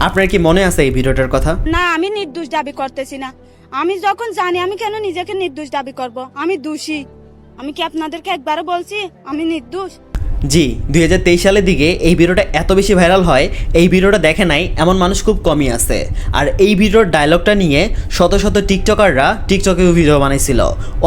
আপনার কি মনে আছে এই ভিডিওটার কথা? না, আমি নির্দোষ দাবি করতেছি না। আমি যখন জানি, আমি কেন নিজেকে নির্দোষ দাবি করব? আমি দোষী। আমি কি আপনাদেরকে একবারও বলছি আমি নির্দোষ? জি, 2023 সালের দিকে এই ভিডিওটা এত বেশি ভাইরাল হয়, এই ভিডিওটা দেখে নাই এমন মানুষ খুব কমই আছে। আর এই ভিডিওর ডায়লগটা নিয়ে শত শত টিকটকাররা টিকটকেও ভিডিও বানাইছিল,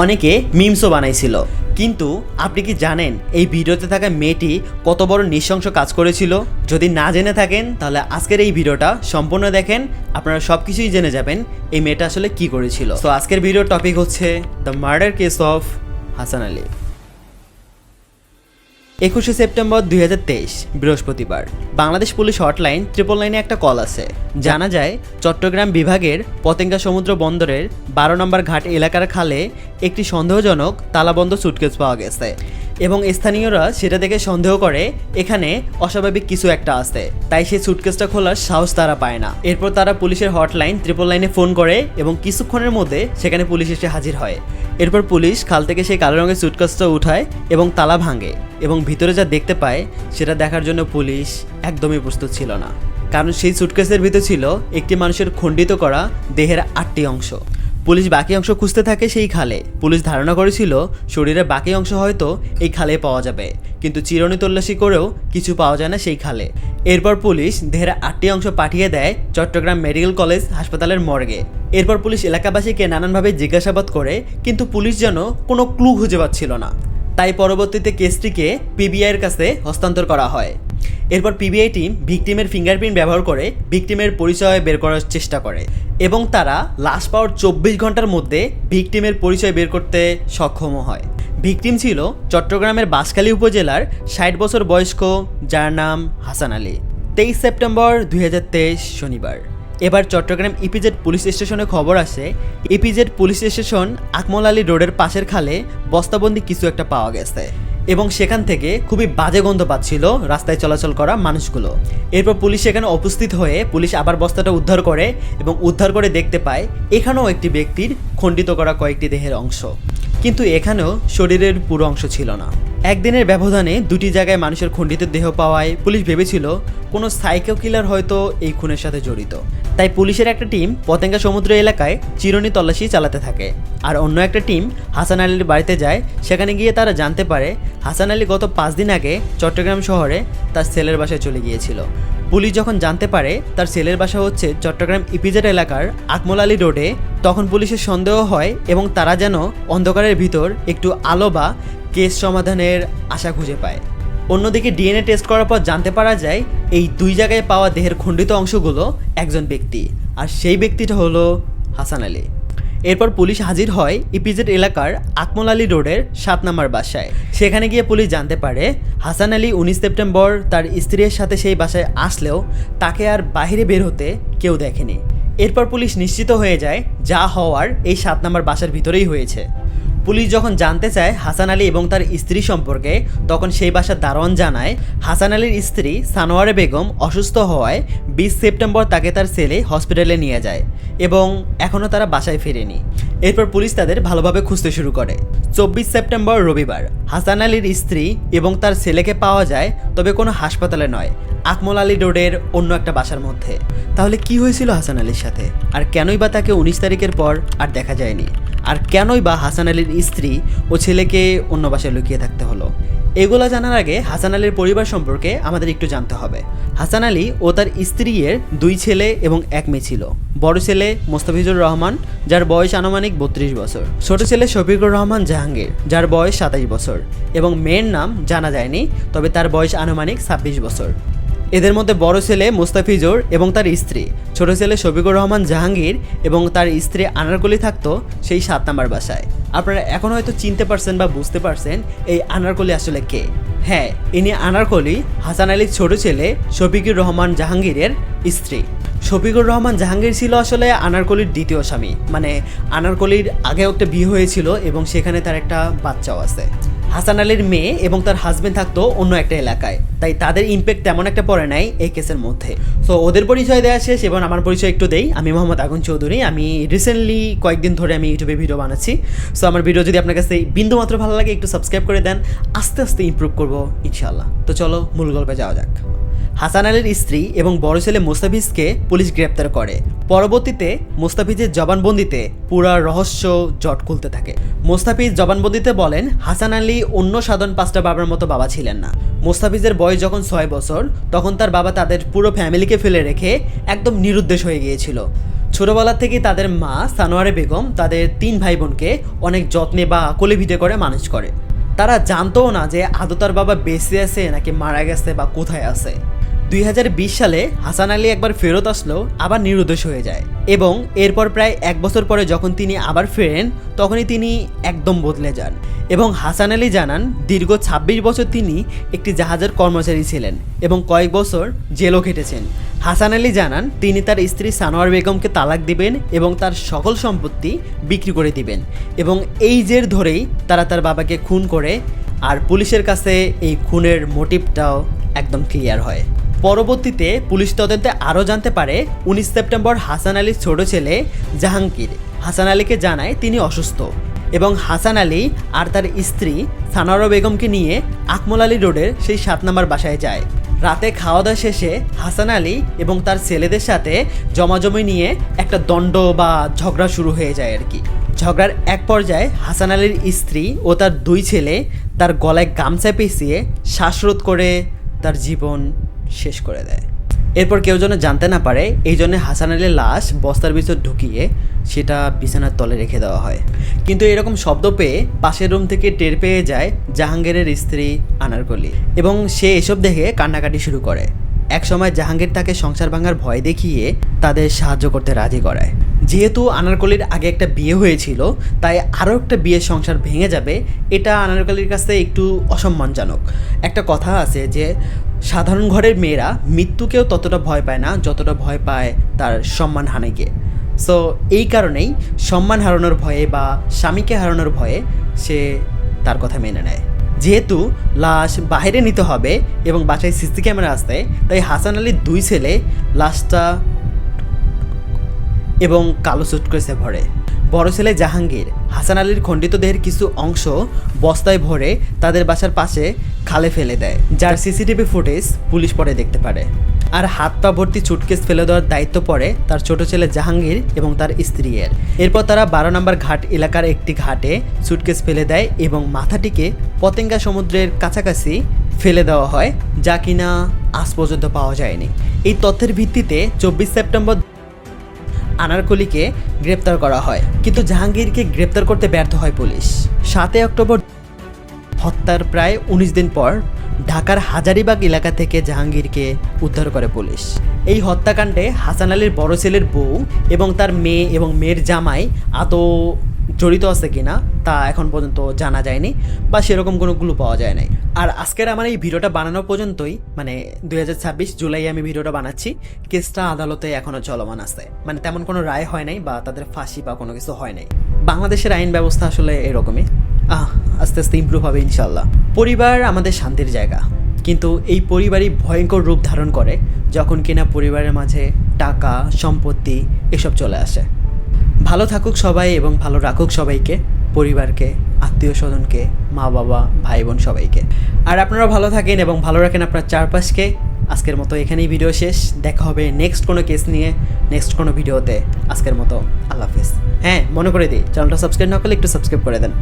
অনেকে মিমসও বানাইছিল। কিন্তু আপনি কি জানেন এই ভিডিওতে থাকা মেয়েটি কত বড় নৃশংস কাজ করেছিল? যদি না জেনে থাকেন তাহলে আজকের এই ভিডিওটা সম্পূর্ণ দেখেন, আপনারা সব কিছুই জেনে যাবেন এই মেয়েটা আসলে কি করেছিল। তো আজকের ভিডিওর টপিক হচ্ছে the murder case of Hasan Ali. 21শে সেপ্টেম্বর 2023 বৃহস্পতিবার বাংলাদেশ পুলিশ হটলাইন 999-এ একটা কল আছে। জানা যায় চট্টগ্রাম বিভাগের পতেঙ্গা সমুদ্র বন্দরের 12 নম্বর ঘাট এলাকার খালে একটি সন্দেহজনক তালাবন্ধ সুটকেস পাওয়া গেছে এবং স্থানীয়রা সেটা দেখে সন্দেহ করে এখানে অস্বাভাবিক কিছু একটা আছে, তাই সেই সুটকেসটা খোলার সাহস তারা পায় না। এরপর তারা পুলিশের হটলাইন 999-এ ফোন করে এবং কিছুক্ষণের মধ্যে সেখানে পুলিশ এসে হাজির হয়। এরপর পুলিশ খাল থেকে সেই কালো রঙের সুটকেসটা উঠায় এবং তালা ভাঙে এবং ভিতরে যা দেখতে পায় সেটা দেখার জন্য পুলিশ একদমই প্রস্তুত ছিল না, কারণ সেই সুটকেসের ভিতরে ছিল একটি মানুষের খণ্ডিত করা দেহের 8টি অংশ। পুলিশ বাকি অংশ খুঁজতে থাকে সেই খালে। পুলিশ ধারণা করেছিল শরীরের বাকি অংশ হয়তো এই খালে পাওয়া যাবে, কিন্তু চিরুনি তল্লাশি করেও কিছু পাওয়া যায় না সেই খালে। এরপর পুলিশ দেহের 8টি অংশ পাঠিয়ে দেয় চট্টগ্রাম মেডিকেল কলেজ হাসপাতালের মর্গে। এরপর পুলিশ এলাকাবাসীকে নানানভাবে জিজ্ঞাসাবাদ করে, কিন্তু পুলিশ যেন কোনো ক্লু খুঁজে পাচ্ছিল না। তাই পরবর্তীতে কেসটিকে পিবিআইয়ের কাছে হস্তান্তর করা হয়। এরপর পিবিআই টিম ভিকটিমের ফিঙ্গারপ্রিন্ট ব্যবহার করে ভিকটিমের পরিচয় বের করার চেষ্টা করে এবং তারা লাশ পাওয়ার 24 ঘন্টার মধ্যে ভিকটিমের পরিচয় বের করতে সক্ষম হয়। ভিকটিম ছিল চট্টগ্রামের বাঁশখালী উপজেলার 60 বছর বয়স্ক, যার নাম হাসান আলী। 23 সেপ্টেম্বর 2023 শনিবার এবার চট্টগ্রাম ইপিজেড পুলিশ স্টেশনে খবর আসে EPZ police station Akmal Ali রোডের পাশের খালে বস্তাবন্দি কিছু একটা পাওয়া গেছে এবং সেখান থেকে খুবই বাজে গন্ধ পাচ্ছিল রাস্তায় চলাচল করা মানুষগুলো। এরপর পুলিশ সেখানে উপস্থিত হয়ে পুলিশ আবার বস্তাটা উদ্ধার করে এবং উদ্ধার করে দেখতে পায় এখানেও একটি ব্যক্তির খণ্ডিত করা কয়েকটি দেহের অংশ, কিন্তু এখানেও শরীরের পুরো অংশ ছিল না। একদিনের ব্যবধানে দুটি জায়গায় মানুষের খণ্ডিত দেহ পাওয়ায় পুলিশ ভেবেছিল কোনো সাইকো কিলার হয়তো এই খুনের সাথে জড়িত। তাই পুলিশের একটা টিম পতেঙ্গা সমুদ্র এলাকায় চিরুনি তল্লাশি চালাতে থাকে, আর অন্য একটা টিম হাসান আলীর বাড়িতে যায়। সেখানে গিয়ে তারা জানতে পারে হাসান আলী গত 5 দিন আগে চট্টগ্রাম শহরে তার ছেলের বাসায় চলে গিয়েছিল। পুলিশ যখন জানতে পারে তার ছেলের বাসা হচ্ছে চট্টগ্রাম ইপিজেড এলাকার আকমল আলী রোডে, তখন পুলিশের সন্দেহ হয় এবং তারা যেন অন্ধকারের ভিতর একটু আলো বা কেস সমাধানের আশা খুঁজে পায়। অন্যদিকে ডিএনএ টেস্ট করার পর জানতে পারা যায় এই দুই জায়গায় পাওয়া দেহের খণ্ডিত অংশগুলো একজন ব্যক্তি, আর সেই ব্যক্তিটা হলো হাসান আলী। এরপর পুলিশ হাজির হয় ইপিজেড এলাকার আকমল আলী রোডের 7 নম্বর বাসায়। সেখানে গিয়ে পুলিশ জানতে পারে হাসান আলী 19 সেপ্টেম্বর তার স্ত্রীর সাথে সেই বাসায় আসলেও তাকে আর বাইরে বের হতে কেউ দেখেনি। এরপর পুলিশ নিশ্চিত হয়ে যায় যা হওয়ার এই 7 নম্বর বাসার ভিতরেই হয়েছে। পুলিশ যখন জানতে চায় হাসান আলী এবং তার স্ত্রী সম্পর্কে, তখন সেই বাসার দারোয়ান জানায় হাসান আলীর স্ত্রী সানোয়ারে বেগম অসুস্থ হওয়ায় 20 সেপ্টেম্বর তাকে তার ছেলে হসপিটালে নিয়ে যায় এবং এখনও তারা বাসায় ফেরেনি। এরপর পুলিশ তাদের ভালোভাবে খুঁজতে শুরু করে। 24 সেপ্টেম্বর রবিবার হাসান আলীর স্ত্রী এবং তার ছেলেকে পাওয়া যায়, তবে কোনো হাসপাতালে নয়, আকমল আলী রোডের অন্য একটা বাসার মধ্যে। তাহলে কি হয়েছিল হাসান আলীর সাথে, আর কেনই বা তাকে 19 তারিখের পর আর দেখা যায়নি, আর কেনই বা হাসান আলীর স্ত্রী ও ছেলেকে অন্য বাসায় লুকিয়ে থাকতে হলো? এগুলো জানার আগে হাসান আলীর পরিবার সম্পর্কে আমাদের একটু জানতে হবে। হাসান আলী ও তার স্ত্রীর 2 ছেলে এবং 1 মেয়ে ছিল। বড় ছেলে মোস্তাফিজুর রহমান, যার বয়স আনুমানিক 32 বছর। ছোট ছেলে শফিকুর রহমান জাহাঙ্গীর, যার বয়স 27 বছর এবং মেয়ের নাম জানা যায়নি, তবে তার বয়স আনুমানিক 26 বছর। এদের মধ্যে বড় ছেলে মোস্তাফিজুর এবং তার স্ত্রী, ছোট ছেলে শফিকুর রহমান জাহাঙ্গীর এবং তার স্ত্রী আনারকলি থাকতো সেই 7 নম্বর বাসায়। আপনারা এখন হয়তো চিনতে পারছেন বা বুঝতে পারছেন এই আনারকলি আসলে কে। হ্যাঁ, ইনি আনারকলি হাসান আলীর ছোট ছেলে শফিকুর রহমান জাহাঙ্গীরের স্ত্রী। শফিকুর রহমান জাহাঙ্গীর ছিল আসলে আনারকলির দ্বিতীয় স্বামী, মানে আনারকলির আগেও একটা বিয়ে হয়েছিল এবং সেখানে তার একটা বাচ্চাও আছে। হাসান আলীর মেয়ে এবং তার হাজবেন্ড থাকতো অন্য একটা এলাকায়, তাই তাদের ইম্প্যাক্ট তেমন একটা পড়ে নাই এই কেসের মধ্যে। সো ওদের পরিচয় দেওয়া শেষ, এবং আমার পরিচয় একটু দেই। আমি মোহাম্মদ আগুন চৌধুরী। আমি রিসেন্টলি কয়েকদিন ধরে আমি ইউটিউবে ভিডিও বানাচ্ছি। সো আমার ভিডিও যদি আপনার কাছে বিন্দুমাত্র ভালো লাগে একটু সাবস্ক্রাইব করে দেন, আস্তে আস্তে ইমপ্রুভ করবো ইনশাআল্লাহ। তো চলো মূল গল্পে যাওয়া যাক। হাসান আলীর স্ত্রী এবং বড় ছেলে মোস্তাফিজকে পুলিশ গ্রেপ্তার করে। পরবর্তীতে মোস্তাফিজের জবানবন্দিতে পুরো রহস্য জট খুলতে থাকে। মোস্তাফিজ জবানবন্দিতে বলেন হাসান আলী অন্য সাধারণ 5টা বাবার মতো বাবা ছিলেন না। মোস্তাফিজের বয়স যখন 6 বছর তখন তার বাবা তাদের পুরো ফ্যামিলিকে ফেলে রেখে একদম নিরুদ্দেশ হয়ে গিয়েছিল। ছোটবেলা থেকেই তাদের মা সানোয়ারে বেগম তাদের 3 ভাই বোনকে অনেক যত্নে বা কোলে পিঠে করে মানুষ করে। তারা জানতো না যে আদৌ তার বাবা বেঁচে আছে নাকি মারা গেছে বা কোথায় আছে। 2020 সালে হাসান আলী একবার ফেরত আসলো, আবার নিরুদ্দেশ হয়ে যায় এবং এরপর প্রায় 1 বছর পরে যখন তিনি আবার ফেরেন তখনই তিনি একদম বদলে যান। এবং হাসান আলী জানান দীর্ঘ 26 বছর তিনি একটি জাহাজের কর্মচারী ছিলেন এবং কয়েক বছর জেলও খেটেছেন। হাসান আলী জানান তিনি তার স্ত্রী সানোয়ার বেগমকে তালাক দিবেন এবং তার সকল সম্পত্তি বিক্রি করে দিবেন এবং এই জের ধরেই তারা তার বাবাকে খুন করে। আর পুলিশের কাছে এই খুনের মোটিভটাও একদম ক্লিয়ার হয়। পরবর্তীতে পুলিশ তদন্তে আরও জানতে পারে 19 সেপ্টেম্বর হাসান আলীর ছোট ছেলে জাহাঙ্গীর হাসান আলীকে জানায় তিনি অসুস্থ এবং হাসান আলী আর তার স্ত্রী সানোয়ারা বেগমকে নিয়ে আকমল আলী রোডের সেই 7 নম্বর বাসায় যায়। রাতে খাওয়া দাওয়া শেষে হাসান আলী এবং তার ছেলেদের সাথে জমাজমি নিয়ে একটা দণ্ড বা ঝগড়া শুরু হয়ে যায় আর কি। ঝগড়ার এক পর্যায়ে হাসান আলীর স্ত্রী ও তার 2 ছেলে তার গলায় গামছা পেঁচিয়ে শ্বাসরোধ করে তার জীবন শেষ করে দেয়। এরপর কেউ যেন জানতে না পারে এই জন্য হাসান আলীর লাশ বস্তার ভিতর ঢুকিয়ে সেটা বিছানার তলে রেখে দেওয়া হয়। কিন্তু এরকম শব্দ পেয়ে পাশের রুম থেকে টের পেয়ে যায় জাহাঙ্গীরের স্ত্রী আনারকলি এবং সে এসব দেখে কান্নাকাটি শুরু করে। একসময় জাহাঙ্গীর তাকে সংসার ভাঙার ভয় দেখিয়ে তাদের সাহায্য করতে রাজি করায়। যেহেতু আনারকলির আগে একটা বিয়ে হয়েছিল তাই আরও একটা বিয়ের সংসার ভেঙে যাবে এটা আনারকলির কাছে একটু অসম্মানজনক। একটা কথা আছে যে সাধারণ ঘরের মেয়েরা মৃত্যুকেও ততটা ভয় পায় না যতটা ভয় পায় তার সম্মান হানিকে। সো এই কারণেই সম্মান হারানোর ভয়ে বা স্বামীকে হারানোর ভয়ে সে তার কথা মেনে নেয়। যেহেতু লাশ বাইরে নিতে হবে এবং বাসায় সিসি ক্যামেরা আসতে তাই হাসান আলীর 2 ছেলে লাশটা এবং কালো সুটকেসে ভরে। বড় ছেলে জাহাঙ্গীর হাসান আলীর খণ্ডিত দেহের কিছু অংশ বস্তায় ভরে তাদের বাসার পাশে খালে ফেলে দেয়, যার সিসিটিভি ফুটেজ পুলিশ পরে দেখতে পারে। আর হাত পা ভর্তি সুটকেস ফেলে দেওয়ার দায়িত্ব পড়ে তার ছোট ছেলে জাহাঙ্গীর এবং তার স্ত্রীর। এরপর তারা 12 নম্বর ঘাট এলাকার একটি ঘাটে সুটকেস ফেলে দেয় এবং মাথাটিকে পতেঙ্গা সমুদ্রের কাছাকাছি ফেলে দেওয়া হয়, যা কিনা আজ পর্যন্ত পাওয়া যায়নি। এই তথ্যের ভিত্তিতে 24 সেপ্টেম্বর আনারকলিকে গ্রেপ্তার করা হয়, কিন্তু জাহাঙ্গীরকে গ্রেপ্তার করতে ব্যর্থ হয় পুলিশ। 7 অক্টোবর হত্যার প্রায় 19 দিন পর ঢাকার হাজারীবাগ এলাকা থেকে জাহাঙ্গীরকে উদ্ধার করে পুলিশ। এই হত্যাকাণ্ডে হাসান আলীর বড় ছেলের বউ এবং তার মেয়ে এবং মেয়ের জামাই আদৌ জড়িত আছে কিনা তা এখন পর্যন্ত জানা যায়নি বা সেরকম কোনো ক্লু পাওয়া যায় নাই। আর আজকের আমার এই ভিডিওটা বানানো পর্যন্তই, মানে 2026 জুলাই আমি ভিডিওটা বানাচ্ছি। কেসটা আদালতে এখনও চলমান আছে, মানে তেমন কোনো রায় হয় নাই বা তাদের ফাঁসি বা কোনো কিছু হয় নাই। বাংলাদেশের আইন ব্যবস্থা আসলে এরকমই, আস্তে আস্তে ইমপ্রুভ হবে ইনশাল্লাহ। পরিবার আমাদের শান্তির জায়গা, কিন্তু এই পরিবারই ভয়ঙ্কর রূপ ধারণ করে যখন কিনা পরিবারের মাঝে টাকা সম্পত্তি এসব চলে আসে। ভালো থাকুক সবাই এবং ভালো রাখুক সবাইকে, পরিবারকে, আত্মীয় স্বজনকে, মা বাবা, ভাই বোন সবাইকে। আর আপনারা ভালো থাকেন এবং ভালো রাখেন আপনার চারপাশকে। আজকের মতো এখানেই ভিডিও শেষ। দেখা হবে নেক্সট কোনো কেস নিয়ে, নেক্সট কোনো ভিডিওতে। আজকের মতো আল্লাহ হাফেজ। হ্যাঁ, মনে করে দিই, চ্যানেলটা সাবস্ক্রাইব না করলে একটু সাবস্ক্রাইব করে দেন।